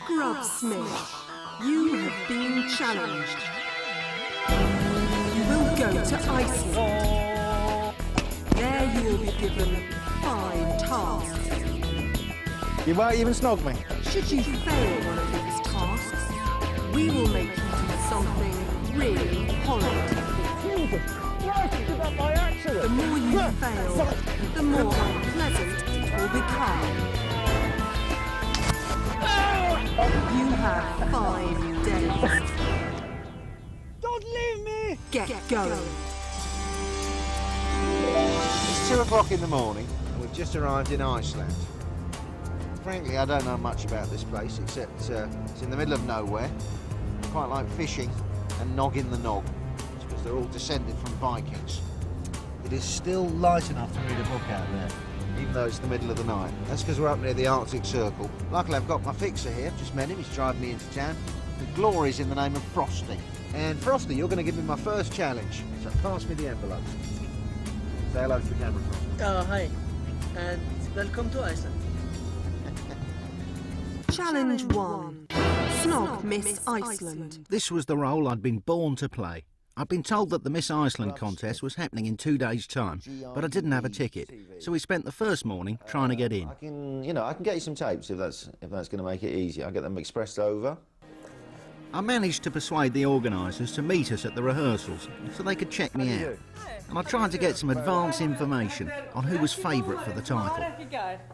Grub Smith, you have been challenged. You will go to Iceland. There you will be given 5 tasks. You won't even snog me? Should you fail one of these tasks, we will make you do something really horrid. Jesus Christ, you did that by accident! The more you fail, the more unpleasant it will become. You have 5 days. Don't leave me! Get going. It's 2 o'clock in the morning and we've just arrived in Iceland. Frankly, I don't know much about this place except it's in the middle of nowhere. I quite like fishing and nogging the nog, because they're all descended from Vikings. It is still light enough to read a book out there, even though it's the middle of the night. That's because we're up near the Arctic Circle. Luckily, I've got my fixer here. Just met him. He's driving me into town. The glory's in the name of Frosty. And Frosty, you're going to give me my first challenge. So pass me the envelope. Say hello to the camera, Frosty. Hi, and welcome to Iceland. Challenge 1. Snog Miss Iceland. This was the role I'd been born to play. I'd been told that the Miss Iceland contest was happening in 2 days' time, but I didn't have a ticket, so we spent the first morning trying to get in. I can get you some tapes if that's going to make it easy. I'll get them expressed over. I managed to persuade the organisers to meet us at the rehearsals so they could check me out. And I tried to get some advance information on who was favourite for the title.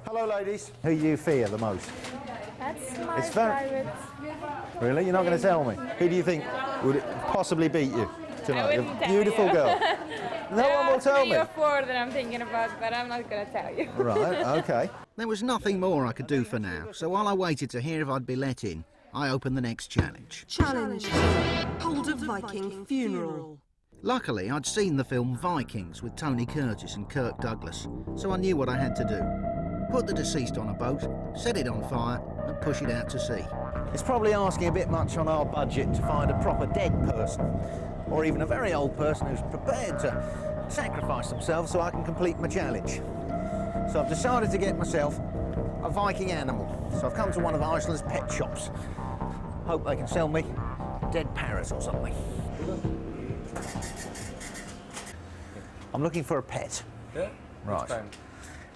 Hello, ladies. Who do you fear the most? That's my It's very... private. Really? You're not going to tell me? Who do you think would possibly beat you tonight? wouldn't A tell beautiful you. girl. No one will tell me. There are 3 or 4 that I'm thinking about, but I'm not going to tell you. Right, OK. There was nothing more I could do for now, so while I waited to hear if I'd be let in, I opened the next challenge. Challenge 2. Hold a Viking funeral. Luckily, I'd seen the film Vikings with Tony Curtis and Kirk Douglas, so I knew what I had to do. Put the deceased on a boat, set it on fire, and push it out to sea. It's probably asking a bit much on our budget to find a proper dead person, or even a very old person who's prepared to sacrifice themselves so I can complete my challenge. So I've decided to get myself a Viking animal. So I've come to one of Iceland's pet shops. Hope they can sell me a dead parrot or something. I'm looking for a pet. Yeah? Right.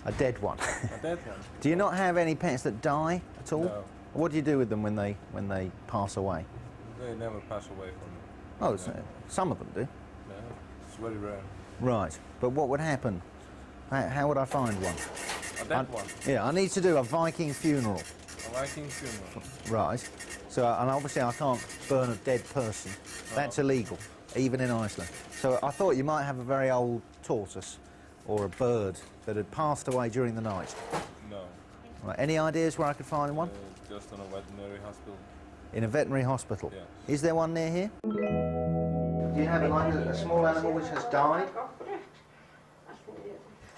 A dead one. A dead one? Do you not have any pets that die at all? No. What do you do with them when they pass away? They never pass away from me. Oh, so some of them do. No, it's very rare. Right, but what would happen? How would I find one? A dead one? Yeah, I need to do a Viking funeral. A Viking funeral? Right. So, and obviously I can't burn a dead person. That's illegal, even in Iceland. So I thought you might have a very old tortoise or a bird that had passed away during the night. No. Right. Any ideas where I could find one? Just in a veterinary hospital. In a veterinary hospital? Yes. Is there one near here? Do you have a small animal which has died?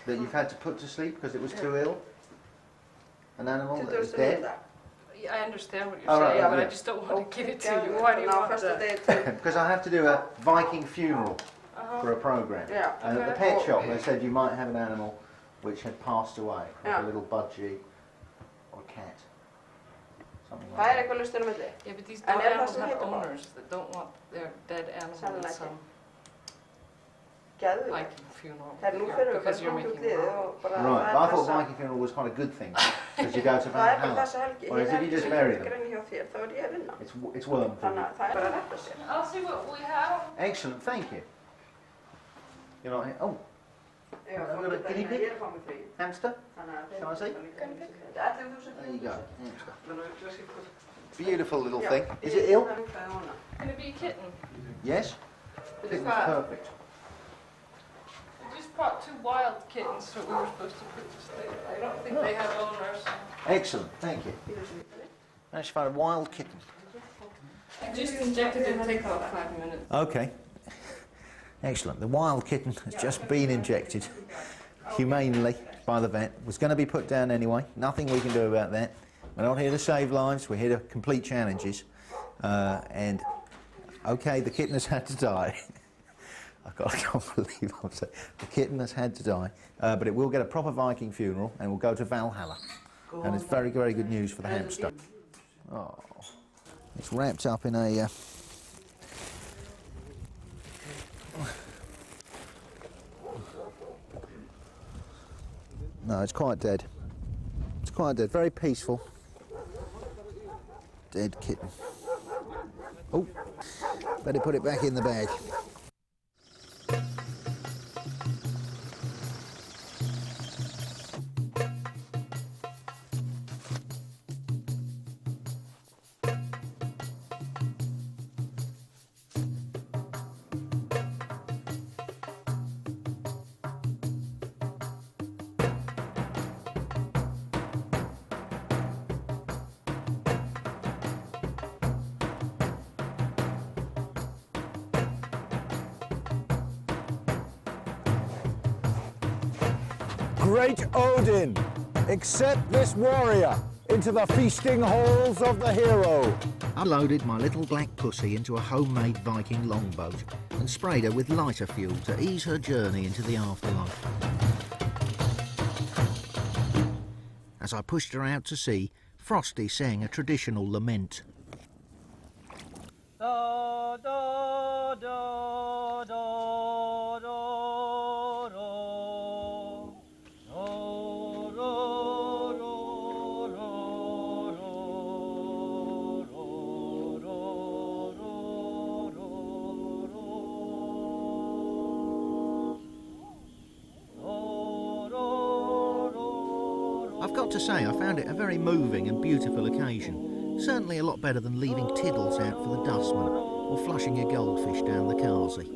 That you've had to put to sleep because it was too ill? An animal that is dead? I understand what you're saying, but I just don't want to give it to you. Why do you want that? Because I have to do a Viking funeral for a programme. Yeah. And at the pet shop they said you might have an animal which had passed away, like a little budgie or a cat. Something like that. Yeah, but these dog animals have owners that don't want their dead animal in some Viking funeral because you're making it wrong. Right, but I thought Viking funeral was quite a good thing because you go to Valhalla. Whereas if you just bury them, it's worm food. I'll see what we have. Excellent, thank you. You're not here. Oh, I've got a guinea pig? Hamster? Shall I see? There you go, hamster. Beautiful little thing. Is it ill? Can it be a kitten? Yes. Kitten's perfect. We just brought 2 wild kittens that we were supposed to put to sleep. I don't think they have owners. Excellent, thank you. Managed to find a wild kitten. I just injected it, take about 5 minutes. Okay. Excellent. The wild kitten has just been injected humanely by the vet. Was going to be put down anyway. Nothing we can do about that. We're not here to save lives. We're here to complete challenges. And okay, the kitten has had to die. I can't believe I'm saying the kitten has had to die. But it will get a proper Viking funeral and will go to Valhalla. And it's very, very good news for the hamster. Oh, it's wrapped up in a... No, it's quite dead. It's quite dead, very peaceful. Dead kitten. Oh, better put it back in the bag. Great Odin, accept this warrior into the feasting halls of the hero. I loaded my little black pussy into a homemade Viking longboat and sprayed her with lighter fuel to ease her journey into the afterlife. As I pushed her out to sea, Frosty sang a traditional lament. Da, da, da, da, da, I've got to say, I found it a very moving and beautiful occasion. Certainly a lot better than leaving tiddles out for the dustman or flushing a goldfish down the Carsey.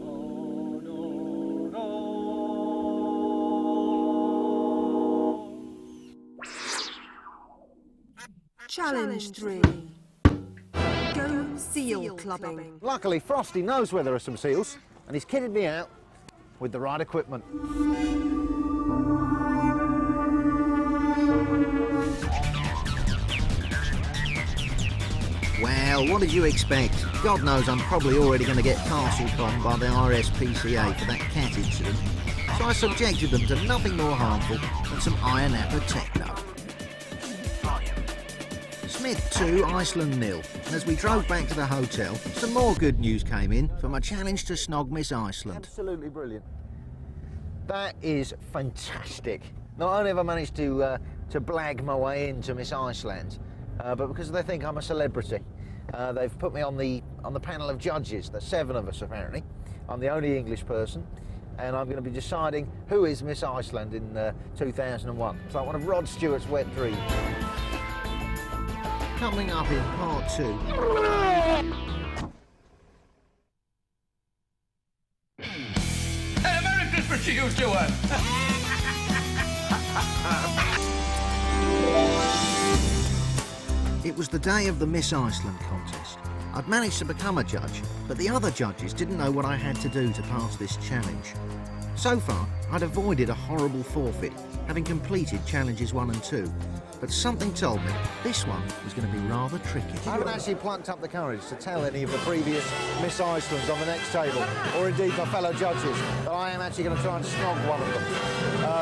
Challenge 3. Go seal clubbing. Luckily, Frosty knows where there are some seals, and he's kitted me out with the right equipment. Well, what did you expect? God knows I'm probably already going to get castle-bombed by the RSPCA for that cat incident. So I subjected them to nothing more harmful than some iron apple techno. Smith 2, Iceland 0. And as we drove back to the hotel, some more good news came in for my challenge to snog Miss Iceland. Absolutely brilliant. That is fantastic. Not only have I managed to blag my way into Miss Iceland, but because they think I'm a celebrity, they've put me on the panel of judges. There's 7 of us apparently. I'm the only English person, and I'm going to be deciding who is Miss Iceland in 2001. It's like one of Rod Stewart's wet dreams. Coming up in part 2. Hey, Merry Christmas to you, Stuart! It was the day of the Miss Iceland contest. I'd managed to become a judge, but the other judges didn't know what I had to do to pass this challenge. So far, I'd avoided a horrible forfeit, having completed challenges 1 and 2. But something told me this one was going to be rather tricky. I haven't actually plucked up the courage to tell any of the previous Miss Icelands on the next table, or indeed my fellow judges, that I am actually going to try and snog one of them.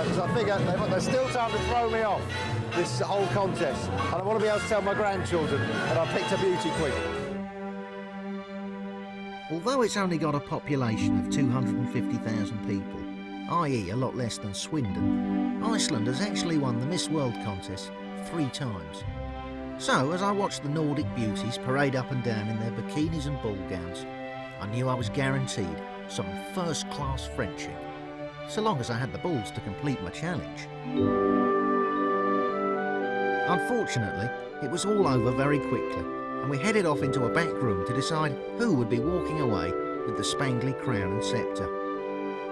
Because I figure there's still time to throw me off this whole contest, and I want to be able to tell my grandchildren that I picked a beauty queen. Although it's only got a population of 250,000 people, i.e. a lot less than Swindon, Iceland has actually won the Miss World contest 3 times. So, as I watched the Nordic beauties parade up and down in their bikinis and ball gowns, I knew I was guaranteed some first-class Frenching, so long as I had the balls to complete my challenge. Unfortunately, it was all over very quickly, and we headed off into a back room to decide who would be walking away with the spangly crown and sceptre.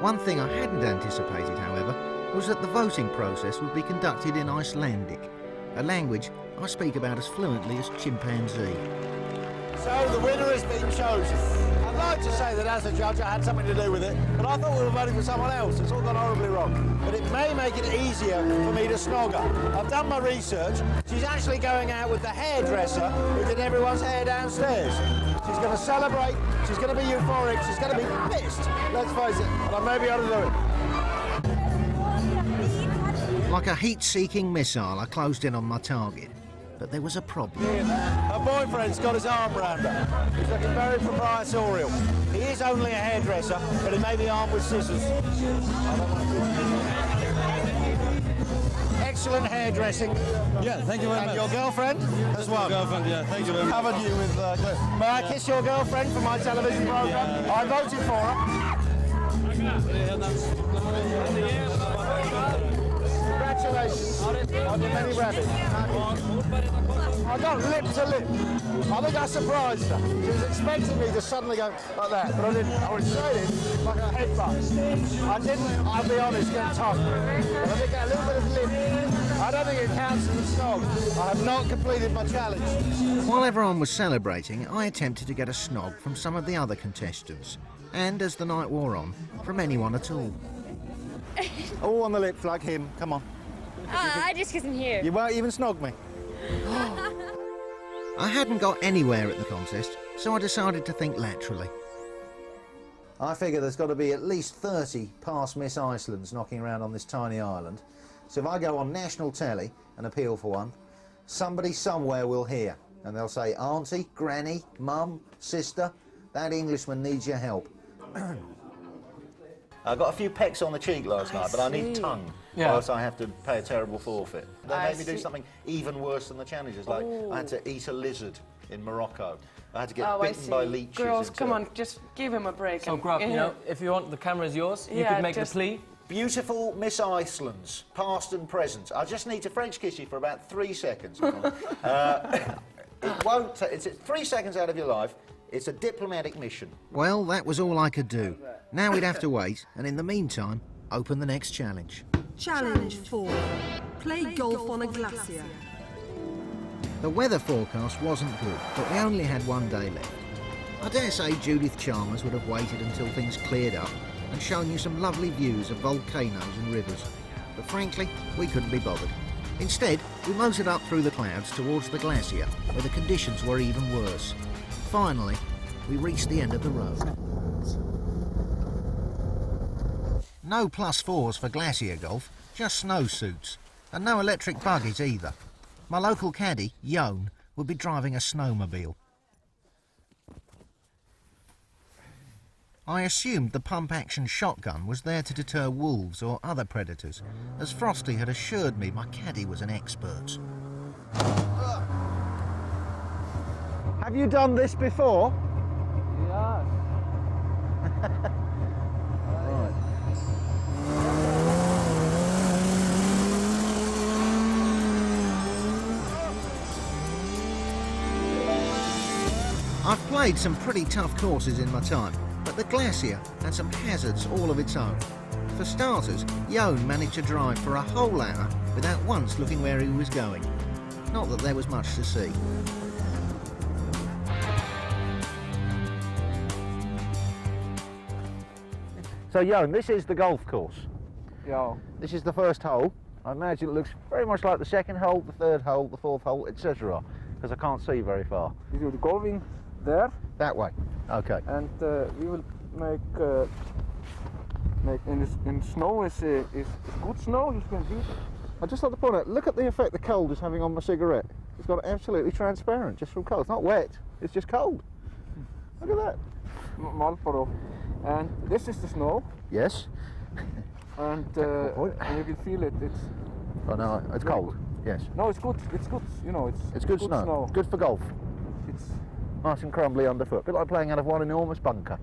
One thing I hadn't anticipated, however, was that the voting process would be conducted in Icelandic, a language I speak about as fluently as chimpanzee. So the winner has been chosen. I'd like to say that as a judge I had something to do with it, but I thought we were voting for someone else. It's all gone horribly wrong. But it may make it easier for me to snog her. I've done my research. She's actually going out with the hairdresser who did everyone's hair downstairs. She's going to celebrate, she's going to be euphoric, she's going to be pissed, let's face it, and I may be able to do it. Like a heat-seeking missile, I closed in on my target. but there was a problem. Her boyfriend's got his arm round her. He's looking very proprietorial. He is only a hairdresser, but he may be armed with scissors. Excellent hairdressing. Yeah, thank you very much. And your girlfriend as well? Girlfriend, yeah, thank you very much. Covered you with... May I kiss your girlfriend for my television programme? I voted for her. Congratulations on the many rabbits. I got lip to lip. I think I surprised her. She was expecting me to suddenly go like that, but I didn't. I was straight in like a headbutt. I didn't, I'll be honest, get tongue. But I did get a little bit of lip. I don't think it counts as a snog. I have not completed my challenge. While everyone was celebrating, I attempted to get a snog from some of the other contestants, and as the night wore on, from anyone at all. All on the lips like him. Come on. I just kiss him here. You won't even snog me. I hadn't got anywhere at the contest, so I decided to think laterally. I figure there's got to be at least 30 past Miss Icelands knocking around on this tiny island. So if I go on national telly and appeal for one, somebody somewhere will hear. And they'll say, Auntie, Granny, Mum, Sister, that Englishman needs your help. I got a few pecks on the cheek last night, but I need tongue, or else I have to pay a terrible forfeit. They made me do something even worse than the challenges, like I had to eat a lizard in Morocco. I had to get bitten by leeches. Girls, come on, just give him a break. So, Grub, you know, if you want, the camera's yours. You could make the plea. Beautiful Miss Icelands, past and present. I just need to French kiss you for about 3 seconds. It won't. It's 3 seconds out of your life. It's a diplomatic mission. Well, that was all I could do. Now we'd have to wait, and in the meantime, open the next challenge. Challenge 4. Play golf on a glacier. The weather forecast wasn't good, but we only had 1 day left. I dare say Judith Chalmers would have waited until things cleared up and shown you some lovely views of volcanoes and rivers. But frankly, we couldn't be bothered. Instead, we motored up through the clouds towards the glacier, where the conditions were even worse. Finally, we reached the end of the road. No +4s for glacier golf, just snowsuits, and no electric buggies either. My local caddie, Jon, would be driving a snowmobile. I assumed the pump-action shotgun was there to deter wolves or other predators, as Frosty had assured me my caddie was an expert. Have you done this before? Yeah. I've played some pretty tough courses in my time, but the glacier had some hazards all of its own. For starters, Jon managed to drive for a whole hour without once looking where he was going. Not that there was much to see. So, Jon, this is the golf course. Yeah. This is the first hole. I imagine it looks very much like the second hole, the third hole, the fourth hole, etc. Because I can't see very far. We will going there. That way. Okay. And we will make in snow is good snow. You can do. I just like to point out, look at the effect the cold is having on my cigarette. It's gone absolutely transparent just from cold. It's not wet, it's just cold. Look at that. Malporo. And this is the snow. Yes. And you will feel it. Oh no, it's cold. Yes. No, it's good. It's good. You know, it's good snow. Good for golf. It's nice and crumbly underfoot. A bit like playing out of one enormous bunker.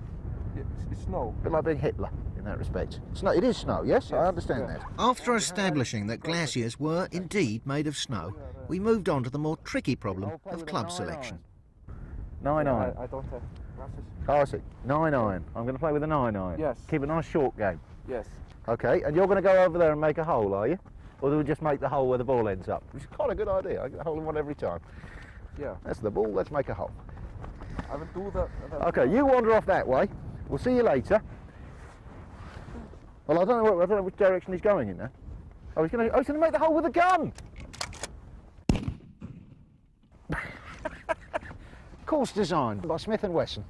It's snow. A bit like being Hitler in that respect. Snow. It is snow. Yes, I understand that. After establishing that glaciers were indeed made of snow, we moved on to the more tricky problem of club selection. 9-iron. I don't have glasses. Oh, I see. 9-iron. I'm going to play with a 9-iron. Yes. Keep a nice short game. Yes. Okay, and you're going to go over there and make a hole, are you? Or do we just make the hole where the ball ends up? Which is quite a good idea. I get a hole in one every time. Yeah. That's the ball. Let's make a hole. I will do that. Okay, you wander off that way. We'll see you later. Well, I don't know which direction he's going in now. Oh, he's going to make the hole with a gun. Course designed by Smith & Wesson.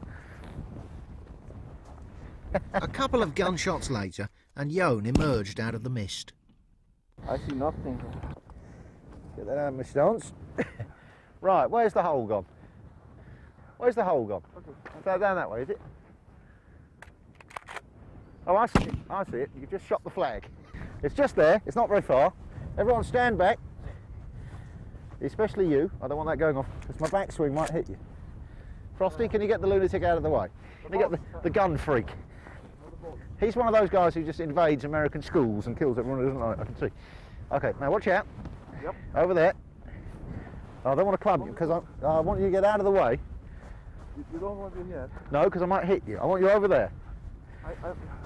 A couple of gunshots later, and Jon emerged out of the mist. I see nothing. Get that out of my stance. Right, where's the hole gone? Where's the hole gone? Okay. Down that way, is it? Oh, I see it. I see it. You've just shot the flag. It's just there. It's not very far. Everyone stand back. Especially you. I don't want that going off because my backswing might hit you. Frosty, can you get the lunatic out of the way? Can you get the gun freak? He's one of those guys who just invades American schools and kills everyone who doesn't like it, I can see. Okay, now watch out. Yep. Over there. I don't want to club you because I want you to get out of the way. You don't want me here? No, because I might hit you. I want you over there.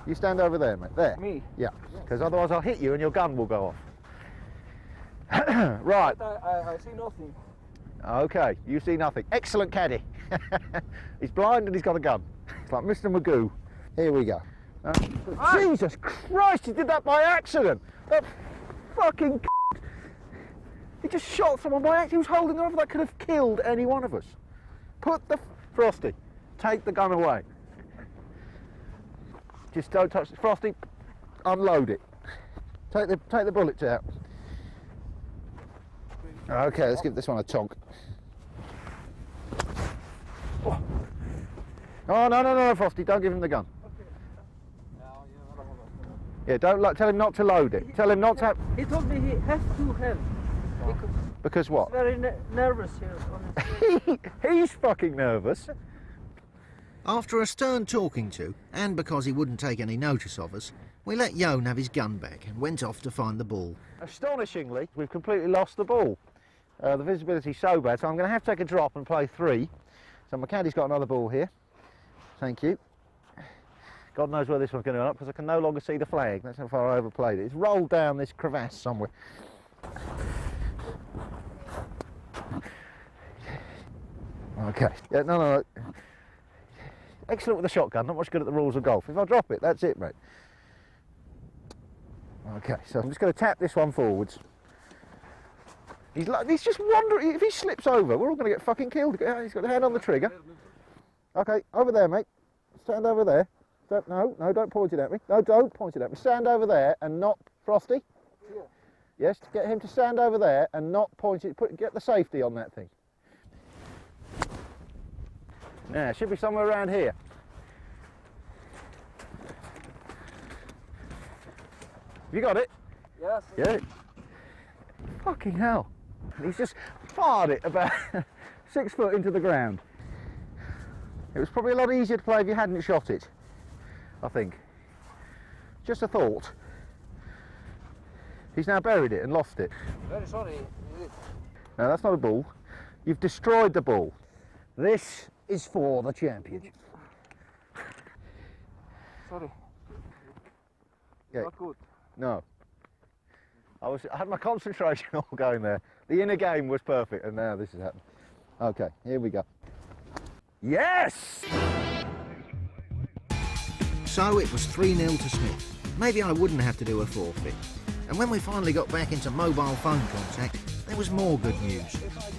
You stand over there, mate. There. Me? Yeah, because otherwise I'll hit you and your gun will go off. Right. But I see nothing. Okay, you see nothing. Excellent caddy. He's blind and he's got a gun. It's like Mr. Magoo. Here we go. Jesus Christ, he did that by accident. That fucking he just shot someone by accident. He was holding the rifle. That could have killed any one of us. Put the Frosty, take the gun away. Just don't touch the Frosty. Unload it. Take the bullets out. Okay, let's give this one a tonk. Oh no, Frosty! Don't give him the gun. Yeah, don't tell him not to load it. Tell him not to have... He told me he has to have. Because what? He's very nervous here. On his He's fucking nervous. After a stern talking to, and because he wouldn't take any notice of us, we let Jon have his gun back and went off to find the ball. Astonishingly, we've completely lost the ball. The visibility's so bad, so I'm going to have to take a drop and play 3. So my caddy's got another ball here. Thank you. God knows where this one's going to end up because I can no longer see the flag. That's how far I overplayed it. It's rolled down this crevasse somewhere. Okay. Yeah, no. Excellent with the shotgun. Not much good at the rules of golf. If I drop it, that's it, mate. Okay, so I'm just going to tap this one forwards. He's just wandering. If he slips over, we're all going to get fucking killed. He's got the hand on the trigger. Okay, over there, mate. Stand over there. No, don't point it at me. No, don't point it at me. Stand over there and not Frosty. Yeah. Yes, get him to stand over there and not point it. Get the safety on that thing. Yeah, it should be somewhere around here. Have you got it? Yes. Yeah. Fucking hell. He's just fired it about 6 foot into the ground. It was probably a lot easier to play if you hadn't shot it, I think. Just a thought. He's now buried it and lost it. Very sorry. No, that's not a ball. You've destroyed the ball. This is for the championship. Sorry. Yeah. Not good. No. I had my concentration all going there. The inner game was perfect, and now this has happened. Okay, here we go. Yes! So it was 3-0 to Smith. Maybe I wouldn't have to do a forfeit. And when we finally got back into mobile phone contact, there was more good news.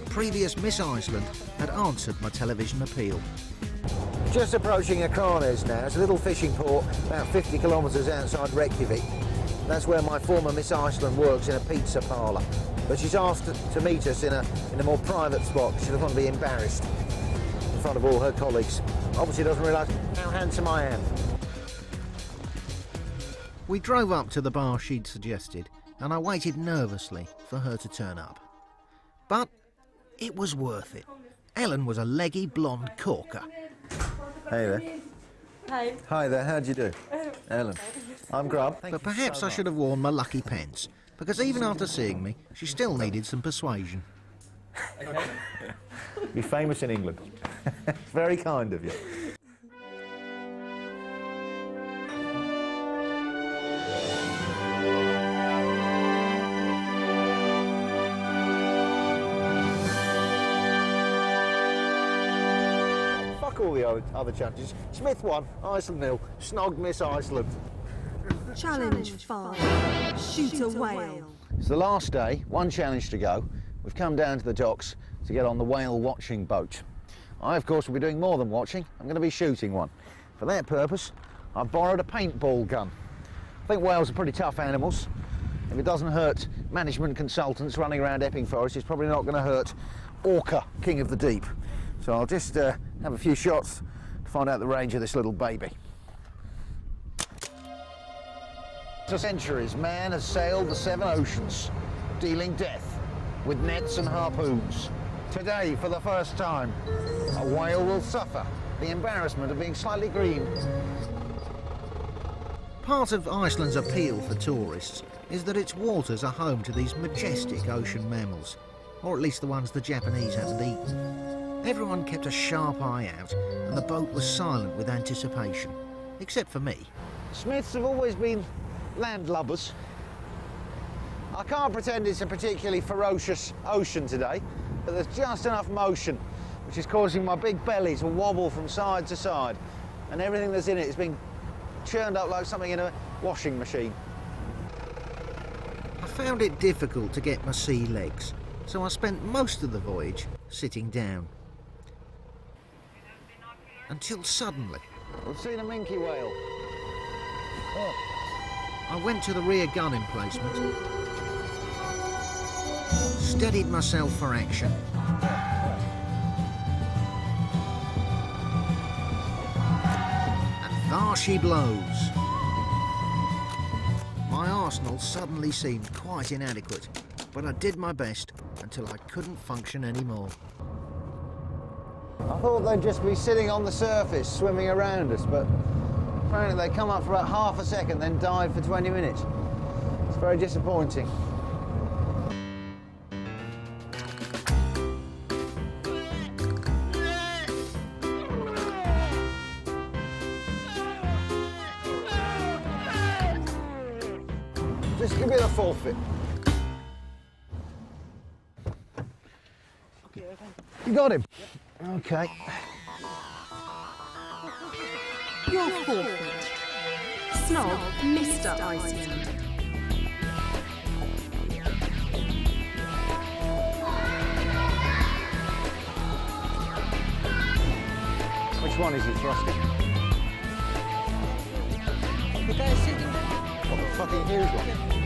Previous Miss Iceland had answered my television appeal. Just approaching Akarnes now. It's a little fishing port about 50 kilometres outside Reykjavik. That's where my former Miss Iceland works, in a pizza parlour. But she's asked to meet us in a more private spot. She doesn't want to be embarrassed in front of all her colleagues. Obviously doesn't realise how handsome I am. We drove up to the bar she'd suggested, and I waited nervously for her to turn up. But it was worth it. Ellen was a leggy blonde corker. Hey there. Hi. Hi there, how'd you do? Ellen. I'm Grub. But perhaps I should have worn my lucky pants, because even after seeing me, she still needed some persuasion. You're famous in England. Very kind of you. Fuck all the other challenges. Smith won, Iceland 0, snogged Miss Iceland. Challenge 5. Shoot a whale. It's the last day, one challenge to go. We've come down to the docks to get on the whale watching boat. I, of course, will be doing more than watching. I'm going to be shooting one. For that purpose, I've borrowed a paintball gun. I think whales are pretty tough animals. If it doesn't hurt management consultants running around Epping Forest, it's probably not going to hurt orca, king of the deep. So I'll just have a few shots to find out the range of this little baby. For centuries, man has sailed the 7 oceans, dealing death with nets and harpoons. Today, for the first time, a whale will suffer the embarrassment of being slightly green. Part of Iceland's appeal for tourists is that its waters are home to these majestic ocean mammals, or at least the ones the Japanese haven't eaten. Everyone kept a sharp eye out, and the boat was silent with anticipation, except for me. Smiths have always been landlubbers. I can't pretend it's a particularly ferocious ocean today, but there's just enough motion, which is causing my big belly to wobble from side to side, and everything that's in it is being churned up like something in a washing machine. I found it difficult to get my sea legs, so I spent most of the voyage sitting down. Until suddenly... We've seen a minke whale. Oh. I went to the rear gun emplacement, steadied myself for action, and there she blows. My arsenal suddenly seemed quite inadequate, but I did my best until I couldn't function anymore. I thought they'd just be sitting on the surface, swimming around us, but apparently they come up for about half a second, then dive for 20 minutes. It's very disappointing. Just give me the forfeit. You got him? Yep. Okay. Your forfeit. Snog Mr. Iceland. Which one is he thrusting? The guy sitting there. What, the fucking huge one?